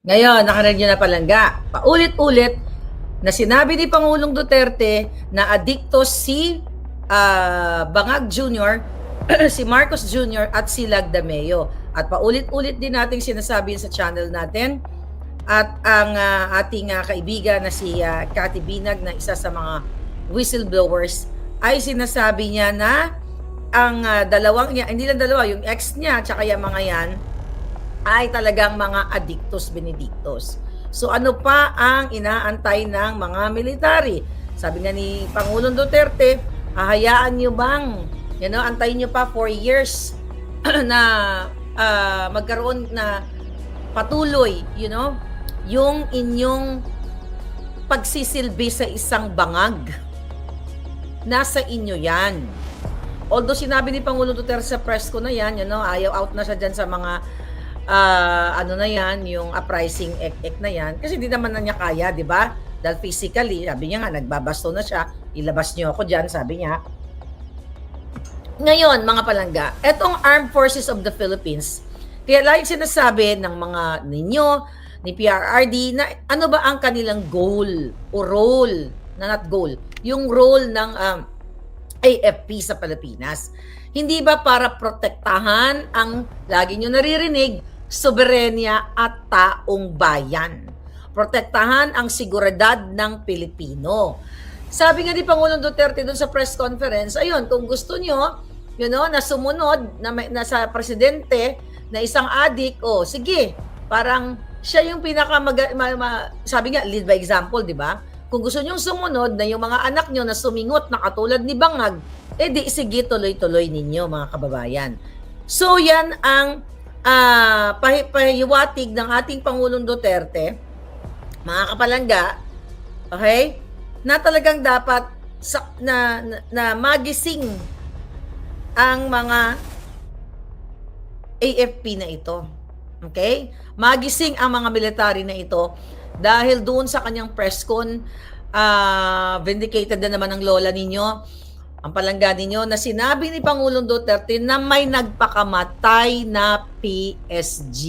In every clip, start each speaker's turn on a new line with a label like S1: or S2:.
S1: Ngayon, nakarinig nyo na palangga. Paulit-ulit na sinabi ni Pangulong Duterte na adikto si Bangag Jr., si Marcos Jr. at si Lagdameo. At paulit-ulit din nating sinasabi sa channel natin at ang ating kaibigan na si Cathy Binag na isa sa mga whistleblowers ay sinasabi niya na ang dalawang niya, hindi lang dalawa, yung ex niya at saka yung mga yan ay talagang mga adictos benedictos. So ano pa ang inaantay ng mga military? Sabi nga ni Pangulong Duterte, hahayaan nyo bang, antayin nyo pa 4 years na magkaroon na patuloy, yung inyong pagsisilbi sa isang bangag. Nasa inyo yan. Although sinabi ni Pangulong Duterte sa press ko na yan, ayaw out na siya dyan sa mga na yan, yung uprising ek na yan. Kasi hindi naman na niya kaya, di ba? Dahil physically, sabi niya nga, nagbabasto na siya. Ilabas niyo ako dyan, sabi niya. Ngayon, mga palangga, etong Armed Forces of the Philippines, kaya lagi sinasabi ng mga ninyo, ni PRRD, na ano ba ang kanilang goal o role, not goal, yung role ng AFP sa Pilipinas. Hindi ba para protektahan ang, lagi nyo naririnig, soberenya at taong bayan. Protektahan ang seguridad ng Pilipino. Sabi nga ni Pangulong Duterte doon sa press conference, ayun, kung gusto nyo, na sumunod na sa presidente na isang adik, sige, parang siya yung sabi nga, lead by example, di ba? Kung gusto nyong sumunod na yung mga anak nyo na sumingot na katulad ni Bangag, di sige, tuloy-tuloy ninyo, mga kababayan. So, yan ang pahiwatig ng ating Pangulong Duterte, mga kapalangga, okay, na talagang dapat na magising ang mga AFP na ito. Okay? Magising ang mga military na ito dahil doon sa kanyang press con, vindicated na naman ang lola ninyo, ang palangga ninyo, na sinabi ni Pangulong Duterte na may nagpakamatay na PSG.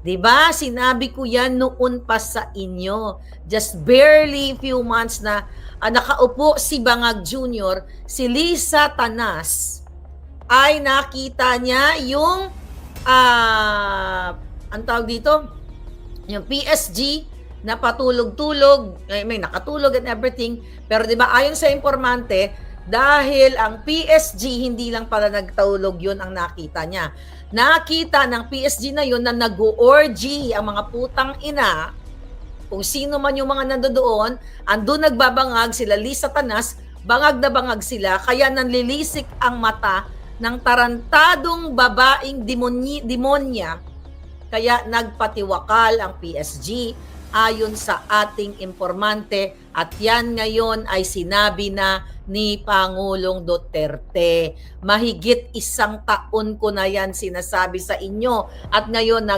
S1: Diba? Sinabi ko yan noon pa sa inyo. Just barely few months na nakaupo si Bangag Jr., si Lisa Tanas, ay nakita niya yung ang tawag dito, yung PSG na patulog-tulog, may nakatulog and everything, pero di ba ayon sa informante, dahil ang PSG hindi lang pala nagtulog, yun ang nakita niya. Nakita ng PSG na yun na nag-orgy ang mga putang ina, kung sino man yung mga nandoon, andun nagbabangag sila, Lisa Tanas, bangag na bangag sila, kaya nanlilisik ang mata ng tarantadong babaeng demonya, kaya nagpatiwakal ang PSG ayon sa ating informante, at yan ngayon ay sinabi na ni Pangulong Duterte. Mahigit 1 taon ko na yan sinasabi sa inyo, at ngayon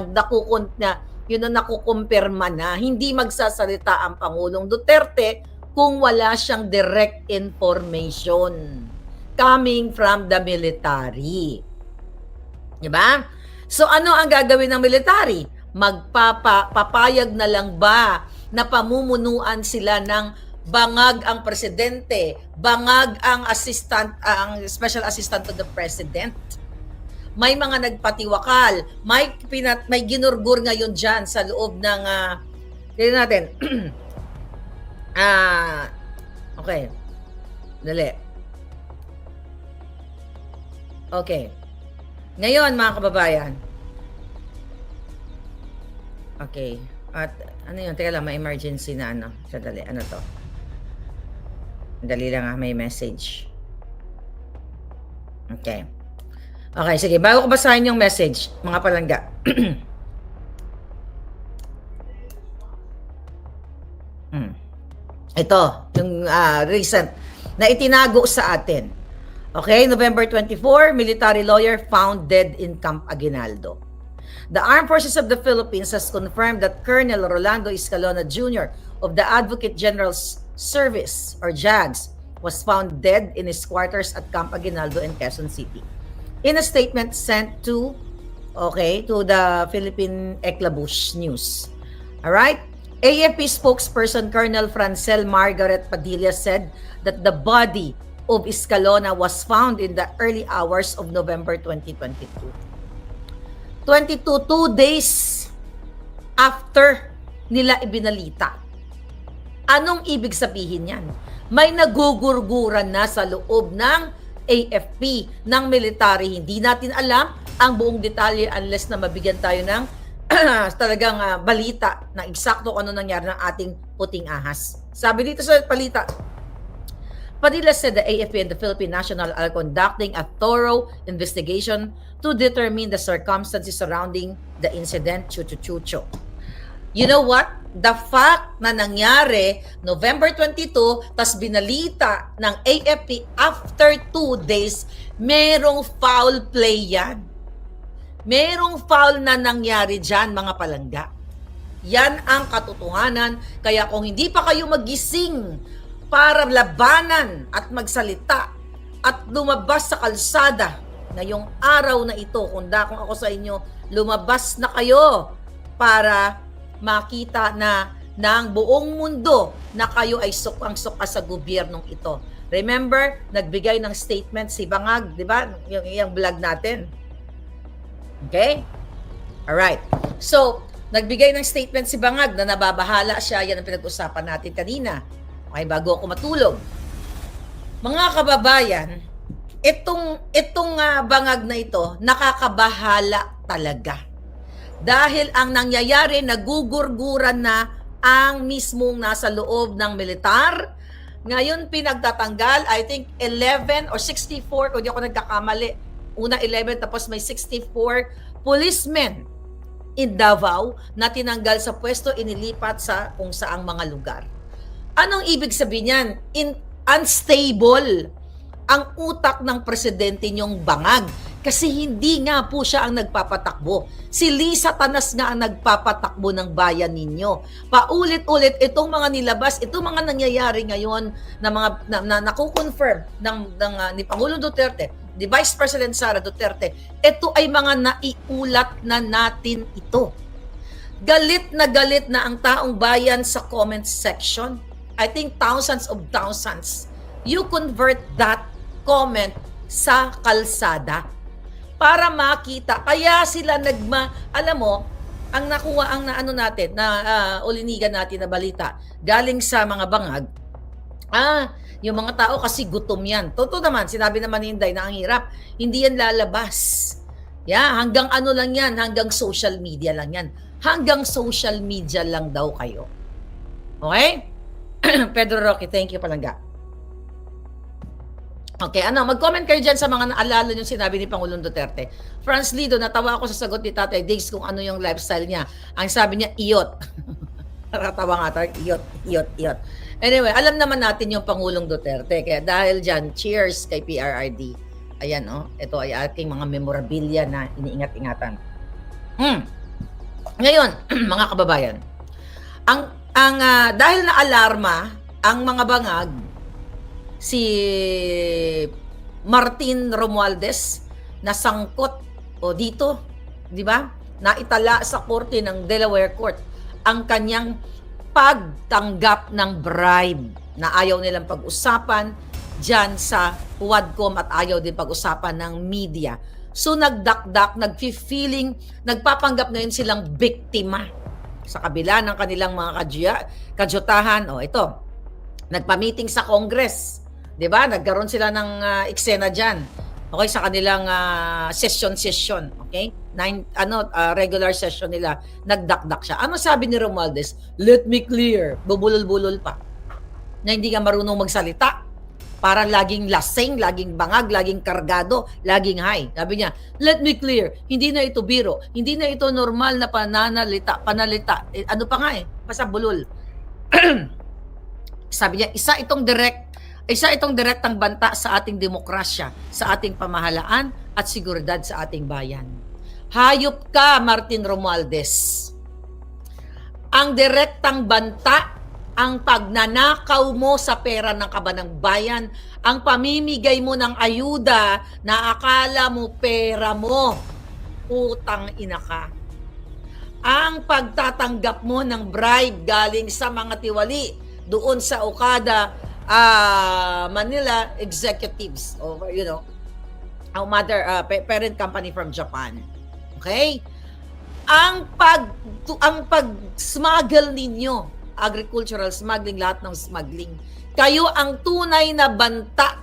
S1: yun ang nakukumpirma na hindi magsasalita ang Pangulong Duterte kung wala siyang direct information coming from the military. Diba? So ano ang gagawin ng military? Magpapayag na lang ba na pamumunuan sila ng bangag ang presidente, bangag ang special assistant to the president? May mga nagpatiwakal, may ginurgur ngayon dyan sa loob ng tignan natin. Okay. Dali. Okay. Ngayon, mga kababayan. Okay. At ano yun? Teka lang, may emergency na Sadali. Ano to? Dali lang may message. Okay. Okay, sige. Bago ko basahin yung message, mga palangga. Ito, yung recent na itinago sa atin. Okay, November 24, military lawyer found dead in Camp Aguinaldo. The Armed Forces of the Philippines has confirmed that Colonel Rolando Escalona Jr. of the Advocate General's Service, or JAGS, was found dead in his quarters at Camp Aguinaldo in Quezon City. In a statement sent to Okay, to the Philippine Eclabouche News. All right. AFP spokesperson Colonel Francel Margaret Padilla said that the body of Escalona was found in the early hours of November 2022. 2 days after nila ibinalita. Anong ibig sabihin yan? May nagugurguran na sa loob ng AFP, ng military. Hindi natin alam ang buong detalye unless na mabigyan tayo ng talagang balita na eksakto kung ano nangyari ng ating puting ahas. Sabi dito sa balita, Padilla said the AFP and the Philippine National are conducting a thorough investigation to determine the circumstances surrounding the incident. Chuchu. You know what? The fact na nangyari November 22, tas binalita ng AFP after 2 days, merong foul play yan. Merong foul na nangyari dyan, mga palangga. Yan ang katotohanan. Kaya kung hindi pa kayo magising para labanan at magsalita at lumabas sa kalsada ngayong araw na ito, kung ako sa inyo, lumabas na kayo para makita na ng buong mundo na kayo ay sukang-suka sa gobyernong ito. Remember, nagbigay ng statement si Bangag, di ba? Yung vlog natin. Okay? Alright. So, nagbigay ng statement si Bangag na nababahala siya. Yan ang pinag-usapan natin kanina. Okay, bago ako matulog. Mga kababayan, itong bangag na ito, nakakabahala talaga. Dahil ang nangyayari, nagugurguran na ang mismong nasa loob ng militar. Ngayon, pinagtatanggal, I think 11 or 64, kung di ako nagkakamali. Una 11, tapos may 64 policemen in Davao na tinanggal sa pwesto, inilipat sa kung saang mga lugar. Anong ibig sabihin yan? Unstable ang utak ng presidente niyong Bangag. Kasi hindi nga po siya ang nagpapatakbo. Si Lisa Tanas nga ang nagpapatakbo ng bayan ninyo. Paulit-ulit itong mga nilabas, itong mga nangyayari ngayon na mga nakukonfirm ni Pangulong Duterte, ni Vice President Sara Duterte, ito ay mga naiulat na natin ito. Galit na ang taong bayan sa comment section. I think thousands of thousands. You convert that comment sa kalsada para makita. Kaya sila alam mo, ang nakuha ang natin, ulinigan natin na balita, galing sa mga Bangag, yung mga tao kasi gutom yan. Totoo naman, sinabi naman ni Inday na ang hirap, hindi yan lalabas. Hanggang ano lang yan, hanggang social media lang yan. Hanggang social media lang daw kayo. Okay? Pedro Roque, thank you palangga. Okay, mag-comment kayo dyan sa mga naalala yung sinabi ni Pangulong Duterte. Franz Lido, natawa ako sa sagot ni Tatay Diggs kung ano yung lifestyle niya. Ang sabi niya, iyot. Nakatawa nga tayo, iyot. Anyway, alam naman natin yung Pangulong Duterte. Kaya dahil dyan, cheers kay PRRD. Ayan, ito ay aking mga memorabilia na iniingat-ingatan. Ngayon, mga kababayan, dahil na alarma ang mga Bangag, si Martin Romualdez na sangkot dito, di ba? Naitala sa korte ng Delaware Court ang kanyang pagtanggap ng bribe na ayaw nilang pag-usapan dyan sa Quadcom at ayaw din pag-usapan ng media. So nagdakdak, nag-feeling, nagpapanggap ngayon silang biktima sa kabila ng kanilang mga kadyutahan. Ito, nagpa-meeting sa Congress. Diba? Nagkaroon sila ng eksena dyan. Okay, sa kanilang session. Okay? Regular session nila. Nagdakdak siya. Ano sabi ni Romualdez? Let me clear. Bubulol-bulol pa. Na hindi ka marunong magsalita. Para laging lasing, laging bangag, laging kargado, laging high. Sabi niya, let me clear. Hindi na ito biro. Hindi na ito normal na panalita. Ano pa nga basta bulol. Sabi niya, isa itong direktang banta sa ating demokrasya, sa ating pamahalaan at seguridad sa ating bayan. Hayop ka, Martin Romualdez. Ang direktang banta, ang pagnanakaw mo sa pera ng kabanang bayan, ang pamimigay mo ng ayuda na akala mo pera mo. Utang ina ka. Ang pagtatanggap mo ng bribe galing sa mga tiwali doon sa Okada Manila executives, or parent company from Japan. Okay? Ang pag-smuggle ninyo, agricultural smuggling, lahat ng smuggling, kayo ang tunay na banta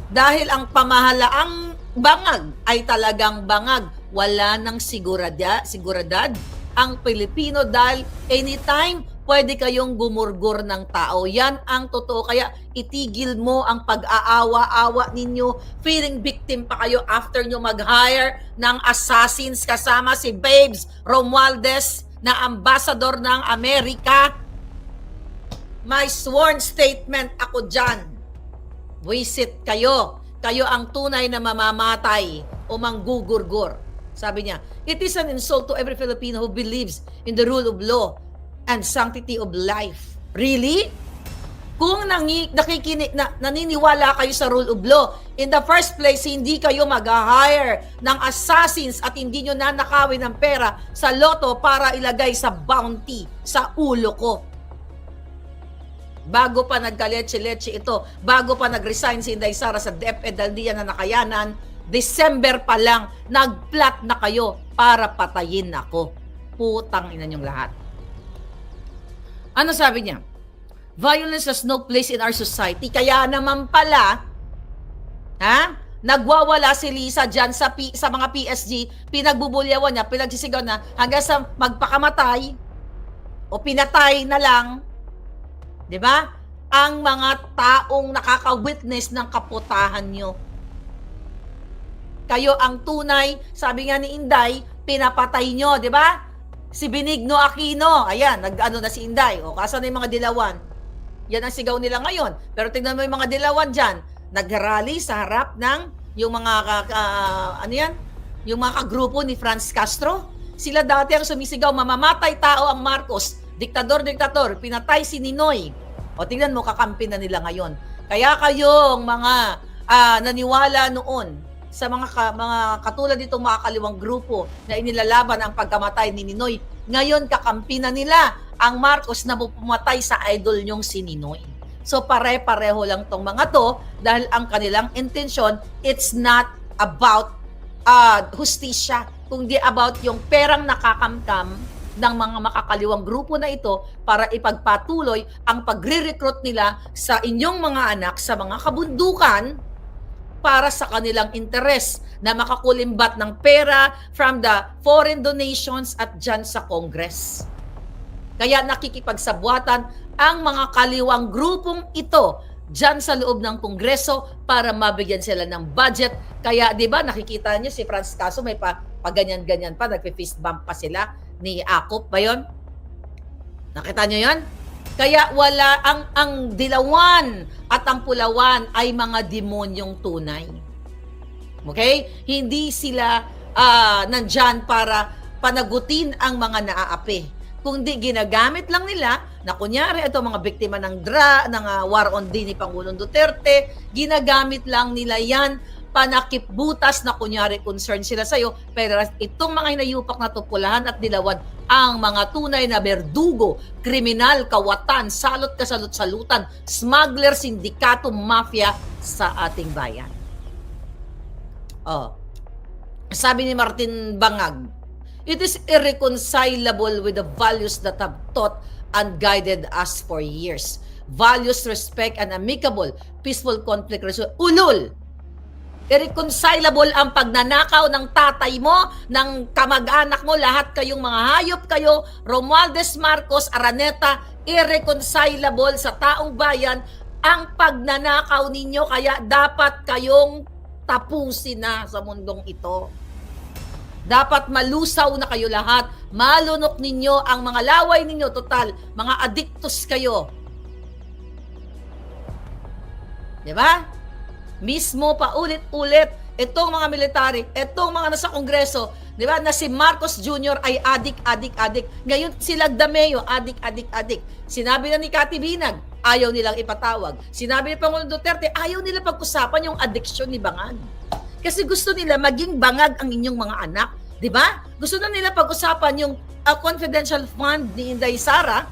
S1: dahil ang pamahalaang bangag ay talagang bangag. Wala nang siguradad ang Pilipino dahil anytime pwede kayong gumurgur ng tao. Yan ang totoo. Kaya itigil mo ang pag-aawa-awa ninyo. Feeling victim pa kayo after nyo mag-hire ng assassins kasama si Babes Romualdez na ambassador ng Amerika. May sworn statement ako dyan. Wisit kayo. Kayo ang tunay na mamamatay o manggugurgur. Sabi niya, it is an insult to every Filipino who believes in the rule of law and sanctity of life. Really? Kung naniniwala kayo sa rule of law, in the first place, hindi kayo mag-hire ng assassins at hindi nyo nanakawin ng pera sa loto para ilagay sa bounty sa ulo ko. Bago pa nagka-leche-leche ito, bago pa nag-resign si Inday Sara sa DepEd dahil di yan na nakayanan, December pa lang, nag-plot na kayo para patayin ako. Putang ina niyong lahat. Ano sabi niya? Violence has no place in our society. Kaya naman pala, nagwawala si Lisa dyan sa mga PSG, pinagbubulyawan niya, pinagsisigaw na hanggang sa magpakamatay o pinatay na lang. 'Di ba? Ang mga taong nakaka-witness ng kaputahan nyo. Kayo ang tunay, sabi nga ni Inday, pinapatay nyo, 'di ba? Si Benigno Aquino, ayan, nag-ano na si Inday. O kasa na yung mga dilawan. Yan ang sigaw nila ngayon. Pero tingnan mo yung mga dilawan dyan. Nag-rally sa harap ng yung mga yung mga kagrupo ni Franz Castro. Sila dati ang sumisigaw, mamamatay tao ang Marcos. Diktador, pinatay si Ninoy. O tingnan mo, kakampi na nila ngayon. Kaya kayong mga naniwala noon sa mga katulad itong mga kaliwang grupo na inilalaban ang pagkamatay ni Ninoy, ngayon kakampi na nila ang Marcos na pumatay sa idol nyong si Ninoy. So pare-pareho lang tong mga to dahil ang kanilang intensyon, it's not about hustisya, kundi about yung perang nakakamkam ng mga makakaliwang grupo na ito para ipagpatuloy ang pagre-recruit nila sa inyong mga anak sa mga kabundukan para sa kanilang interes na makakulimbat ng pera from the foreign donations at dyan sa Congress. Kaya nakikipagsabwatan ang mga kaliwang grupong ito dyan sa loob ng Kongreso para mabigyan sila ng budget. Kaya di ba nakikita niyo si Franz Castro may paganyan-ganyan pa, nagpe-fist bump pa sila ni Akop ba yun? Nakita niyo yun? Kaya wala ang dilawan at ang pulawan ay mga demonyong tunay. Okay? Hindi sila nandyan para panagutin ang mga naaapi. Kundi ginagamit lang nila na kunyari ito mga biktima ng war on D ni Pangulong Duterte, ginagamit lang nila yan panakipbutas na kunyari concern sila sa'yo, pero itong mga hinayupak na tupulahan at dilawan, ang mga tunay na berdugo, kriminal, kawatan, salot-kasalot-salutan, smuggler, sindikato, mafia sa ating bayan. Sabi ni Martin Bangag, it is irreconcilable with the values that have taught and guided us for years. Values, respect, and amicable, peaceful conflict resolution. Ulol! Irreconcilable ang pagnanakaw ng tatay mo, ng kamag-anak mo, lahat kayong mga hayop kayo, Romualdez, Marcos, Araneta, irreconcilable sa taong bayan ang pagnanakaw ninyo, kaya dapat kayong tapusin na sa mundong ito. Dapat malusaw na kayo lahat, malunok ninyo ang mga laway ninyo, total, mga addictus kayo. Diba? Mismo pa ulit-ulit itong mga military, itong mga nasa Kongreso, di ba, na si Marcos Jr. ay adik. Ngayon sila Dameo, adik. Sinabi na ni Cathy Binag, ayaw nilang ipatawag. Sinabi ni Pangulong Duterte, ayaw nila pag-usapan yung addiction ni Bangag. Kasi gusto nila maging bangag ang inyong mga anak. Di ba? Gusto na nila pag-usapan yung confidential fund ni Inday Sara.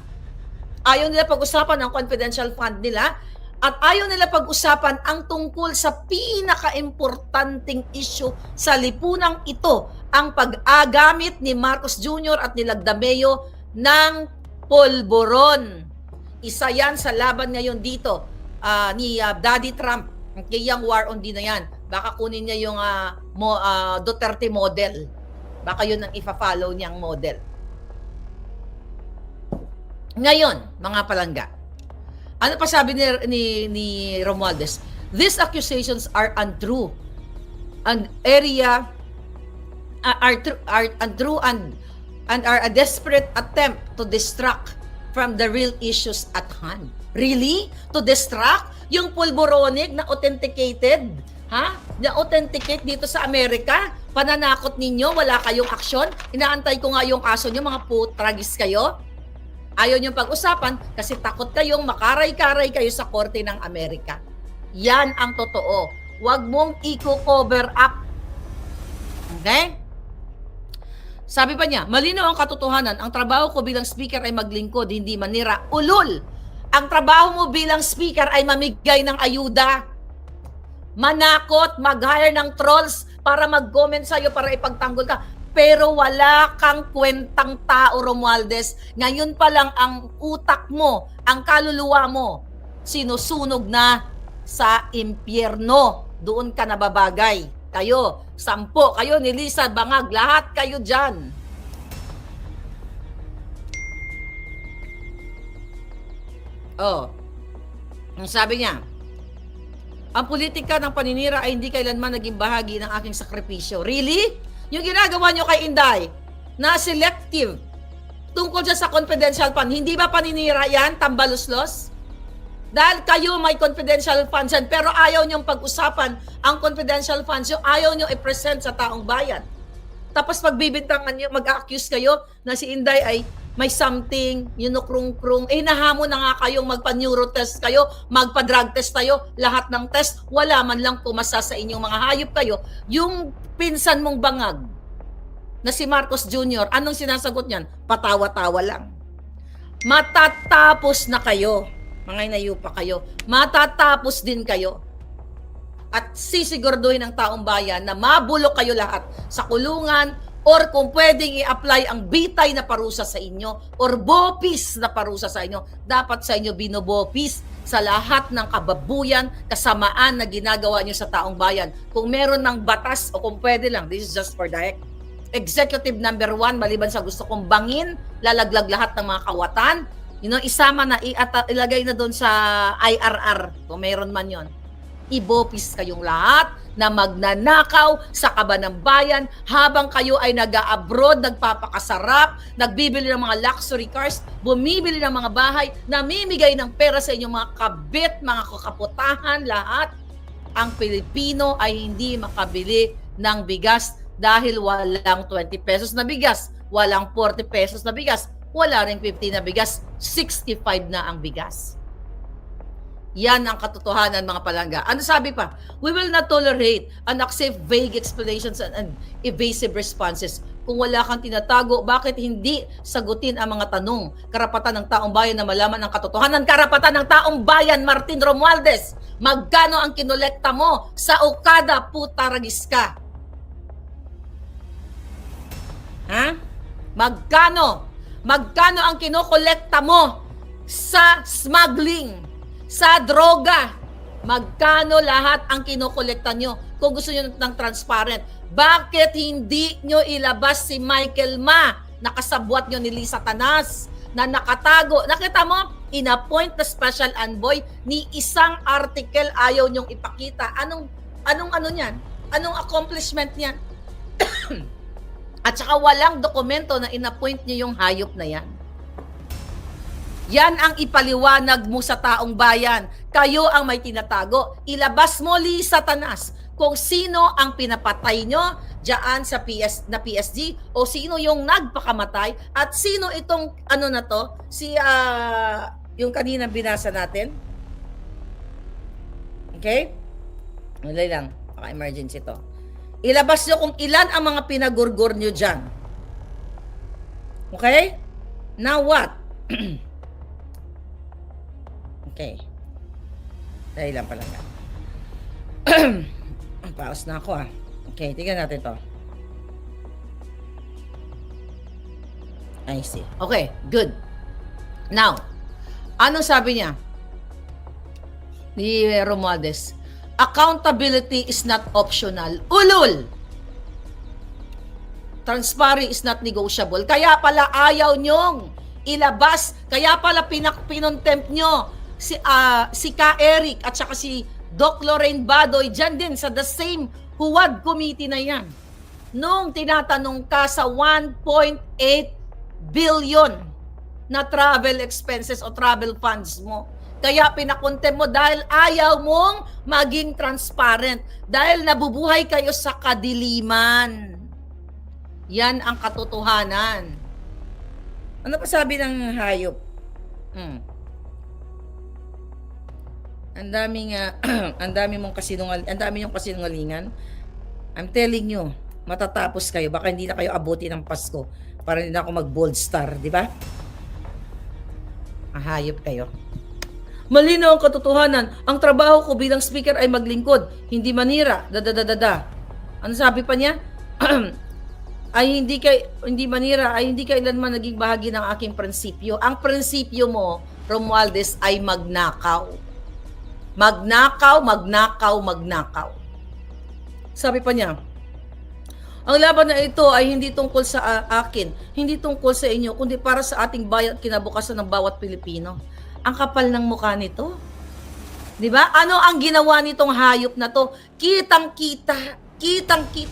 S1: Ayaw nila pag-usapan ang confidential fund nila. At ayaw nila pag-usapan ang tungkol sa pinaka-importanting issue sa lipunang ito, ang pag-agamit ni Marcos Jr. at ni Lagdameo ng polboron. Isa yan sa laban ngayon dito ni Daddy Trump. Kaya yung war on din na yan. Baka kunin niya yung Duterte model. Baka yun ang ifa-follow niyang model. Ngayon, mga palangga, ano pa sabi ni Romualdez? These accusations are untrue. Are untrue and are a desperate attempt to distract from the real issues at hand. Really? To distract? Yung pulboronic na authenticated? Na authenticate dito sa Amerika? Pananakot ninyo? Wala kayong aksyon? Inaantay ko nga yung kaso nyo, mga putragis kayo? Ayaw nyo pag-usapan kasi takot kayong makaray-karay kayo sa korte ng Amerika. Yan ang totoo. Huwag mong i-cover up. Okay? Sabi pa niya, malinaw ang katotohanan. Ang trabaho ko bilang speaker ay maglingkod, hindi manira. Ulol! Ang trabaho mo bilang speaker ay mamigay ng ayuda. Manakot, mag-hire ng trolls para mag-comment sa'yo, para ipagtanggol ka. Pero wala kang kwentang tao, Romualdez. Ngayon pa lang ang utak mo, ang kaluluwa mo, sinusunog na sa impyerno. Doon ka nababagay. Kayo, 10, kayo ni Lisa Bangag, lahat kayo dyan. Ang sabi niya, ang politika ng paninira ay hindi kailanman naging bahagi ng aking sakripisyo. Really? Yung ginagawa nyo kay Inday, na selective, tungkol dyan sa confidential fund, hindi ba paninira yan, tambaluslos? Dahil kayo may confidential funds yan, pero ayaw nyong pag-usapan ang confidential funds, yung ayaw nyo i-present sa taong bayan. Tapos pagbibintangan nyo, mag-accuse kayo na si Inday ay may something, krung-krung, nahamon na nga kayong magpa-neuro test kayo, magpa-drug test kayo, lahat ng test, wala man lang pumasa sa inyong mga hayop kayo. Yung pinsan mong bangag na si Marcos Jr., anong sinasagot niyan? Patawa-tawa lang. Matatapos na kayo, mga inayupa kayo, matatapos din kayo. At sisiguraduhin ng taong bayan na mabulok kayo lahat sa kulungan, or kung pwedeng i-apply ang bitay na parusa sa inyo or bopis na parusa sa inyo, dapat sa inyo binobopis sa lahat ng kababuyan, kasamaan na ginagawa nyo sa taong bayan. Kung meron ng batas o kung pwede lang, this is just for the executive number 1, maliban sa gusto kong bangin, lalaglag lahat ng mga kawatan, isama na, ilagay na doon sa IRR, kung meron man yon. Ibopis kayong lahat na magnanakaw sa kaban ng bayan habang kayo ay nag-a-abroad, nagpapakasarap, nagbibili ng mga luxury cars, bumibili ng mga bahay, namimigay ng pera sa inyong mga kabit, mga kakaputahan, lahat. Ang Pilipino ay hindi makabili ng bigas dahil walang 20 pesos na bigas, walang 40 pesos na bigas, wala ring 50 na bigas, 65 na ang bigas. Yan ang katotohanan, mga palangga. Ano sabi pa? We will not tolerate and accept vague explanations and evasive responses. Kung wala kang tinatago, bakit hindi sagutin ang mga tanong? Karapatan ng taong bayan na malaman ang katotohanan. Karapatan ng taong bayan, Martin Romualdez. Magkano ang kinolekta mo sa Okada, putaragis ka? Magkano ang kinokolekta mo sa smuggling? Sa droga, magkano lahat ang kinokolekta nyo? Kung gusto nyo ng transparent, bakit hindi nyo ilabas si Michael Ma, nakasabwat nyo ni Lisa Tanas, na nakatago? Nakita mo, in-appoint na special envoy, ni isang article ayaw nyong ipakita. Anong niyan? Anong accomplishment niyan? At saka walang dokumento na in-appoint nyo yung hayop na yan. Yan ang ipaliwanag mo sa taong bayan. Kayo ang may tinatago. Ilabas mo, Lisa Tanas, kung sino ang pinapatay nyo dyan sa PSG o sino yung nagpakamatay at sino itong yung kanina binasa natin. Okay? Malay lang. Baka emergency to. Ilabas nyo kung ilan ang mga pinagurgur nyo dyan. Okay? Now what? Okay. Dahil lang pala yan. Paus na ako ah. Okay, tingnan natin to. I see. Okay, good. Now, anong sabi niya? Ni Romualdez, accountability is not optional. Ulul! Transparency is not negotiable. Kaya pala ayaw nyong ilabas. Kaya pala pinontempt nyo si Ka Eric at saka si Doc Lorraine Badoy dyan din sa the same Huwad Committee na yan. Nung tinatanong ka sa 1.8 billion na travel expenses o travel funds mo. Kaya pinakontem mo dahil ayaw mong maging transparent. Dahil nabubuhay kayo sa kadiliman. Yan ang katotohanan. Ano pa sabi ng hayop? Ang dami mong kasinungalingan. I'm telling you, matatapos kayo. Baka hindi na kayo abuti ng Pasko para hindi na ako mag-bold star, di ba? Hayop kayo. Malinaw ang katotohanan. Ang trabaho ko bilang speaker ay maglingkod, hindi manira. Ano sabi pa niya? Ay hindi manira, ay hindi kailanman naging bahagi ng aking prinsipyo. Ang prinsipyo mo, Romualdez, ay magnakaw. Magnakaw. Sabi pa niya, ang laban na ito ay hindi tungkol sa akin, hindi tungkol sa inyo, kundi para sa ating bayan at kinabukasan ng bawat Pilipino. Ang kapal ng mukha nito. 'Di ba? Ano ang ginawa nitong hayop na to? Kitang-kita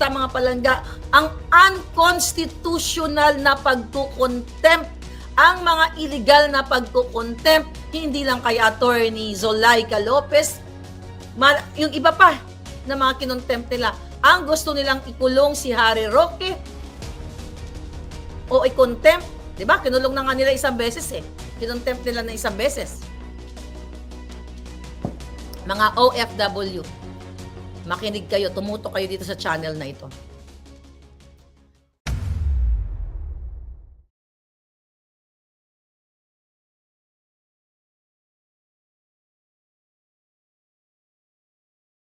S1: mga palangga ang unconstitutional na pagkukontempt, ang mga illegal na pagkukontempt, hindi lang kay Attorney Zolaika Lopez, yung iba pa na mga kinontempt nila. Ang gusto nilang ikulong si Harry Roque o i-contempt, 'di ba? Kinulong na nga nila isang beses eh. Kinontempt nila na isang beses. Mga OFW, makinig kayo, tumutok kayo dito sa channel na ito.